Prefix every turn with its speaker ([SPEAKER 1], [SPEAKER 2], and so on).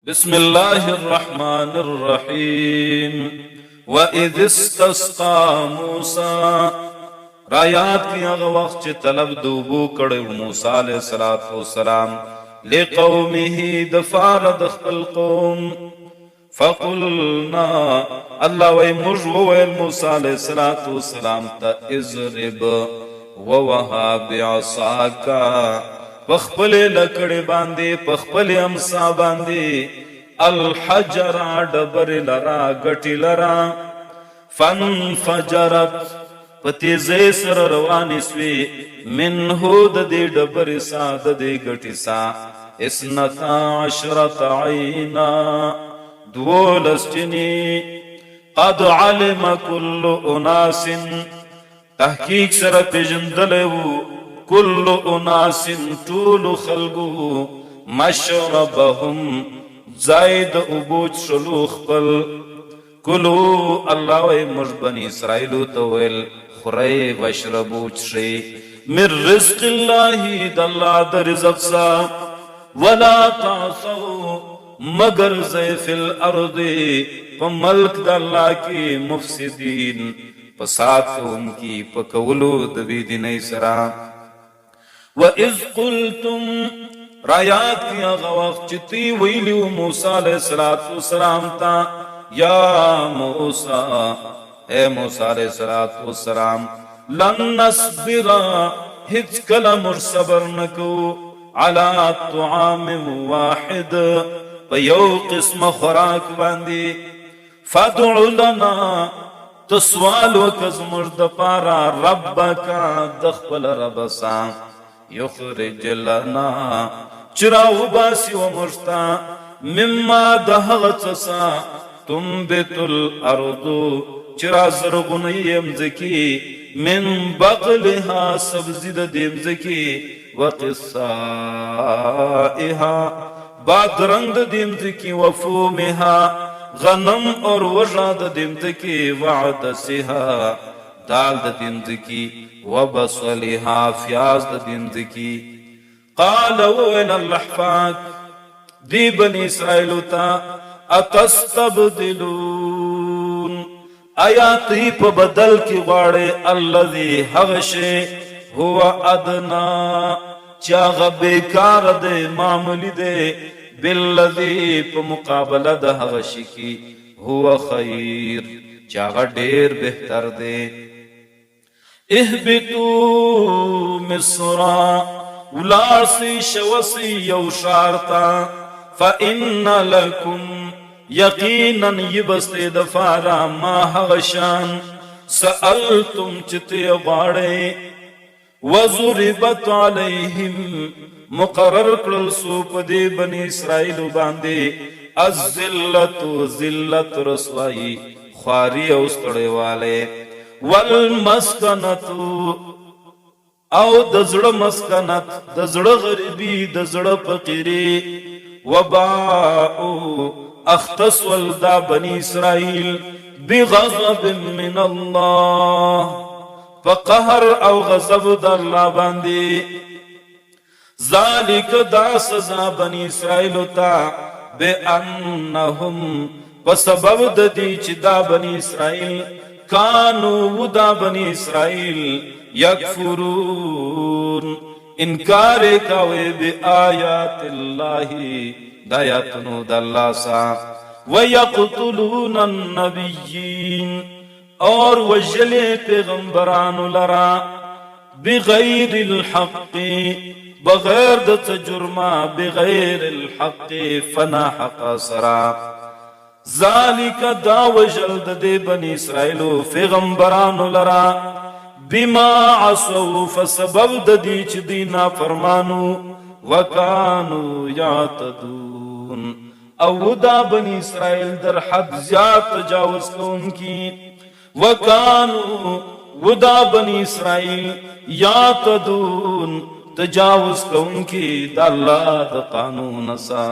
[SPEAKER 1] بسم الله الرحمن الرحيم وَإِذِ اسْتَسْقَى مُوسَى رایات کی اغا وقت چه طلب دوبو کڑو موسیٰ علیہ السلام لقومه دفار دخل قوم فقلنا اللہ وی مجو ویل موسیٰ علیہ السلام تا اضرب ووہا بعصاکا پخپل لکڑ باندے پخپل امسا باندے الحجر ڈبر لرا گٹی لرا فانفجرت پتیزے سر روانی سوی منہو دے ڈبر سا دے گٹی سا اسنتا عشرت عینا دولس چنی قد علم کل اناس تحقیق سر پیجندلو کل اناس طول خلقو مشربهم زائد ابوچ شلوخ پل کلو اللہ وی مج بنی اسرائیلو تویل خرائی وشربو چشی من رزق اللہ داللہ در رزق سا ولا تعصو مگر زی فی الارض پا ملک داللہ کی مفسدین پسات ان کی پکولو دبید نئی سرا وَإِذْ قُلْتُمْ رایات کی آغا وقت چتی ویلیو موسیٰ علیہ السلام تا یا موسیٰ اے موسیٰ علیہ السلام لن نصبرا ہج کلا مر صبر نکو علا طعام واحد پیو قسم خوراک باندی فادع لنا تسوال وکز مرد پارا ربکا دخپل ربسا یخرج لنا چراو باسی و مرشتا مما دہغتسا تنبت الارضو چرا زرغنی امزکی من بقلها سبزید دیمزکی وقصائها بادرند دیمزکی وفومها غنم اور وجاد دیمزکی وعدسها دال د دیمزکی وبصلها فیاز د دیمزکی قالوا ان اللحفاق دی بنی اسرائیل تا اتستبدلون آیاتی پا بدل کی غاڑے اللذی حغشے ہوا ادنا چاغ بیکار دے معمولی دے باللذی پا مقابلہ دا حغشی کی ہوا خیر چاغ دیر بہتر دے اہبتو مصرا ولارسی شوسی یوشارتا فَإِنَّ لَكُمْ یقیناً یبستے دفارا ما حغشان سألتم چتے غاڑے وَضُرِبَتْ عَلَيْهِمْ مقرر کرل سوپ دے بنی اسرائیل باندے الزلت زلت رسوائی خواری اوستڑے والے والمسکنت او دزڑ مسکنت دزڑ غریبی دزڑ فقیری وباؤ اختص والدا بنی اسرائیل بغضب من اللہ فقہر او غضب دا اللہ باندی ذالک دا سزا بنی اسرائیل تا بے انہم وسبب دی چی دا بنی اسرائیل کانو دا بنی اسرائیل یکفرون انکار کاوے بی آیات اللہ دایاتنو دا اللہ سا ویقتلون النبیین اور وجلے پیغمبران لرا بغیر الحق بغیر دت جرما بغیر الحق فنا حق سرا ذالک دا وجلد دے بنی اسرائیلو پیغمبران لرا بما عصوا فسبب دی چ دینا فرمانو وکانو یعتدون او دا بنی اسرائیل در حد زیاد تجاوز کون کی وکانو ودا بنی اسرائیل یعتدون تجاوز کون کی دا اللہ دا قانون سا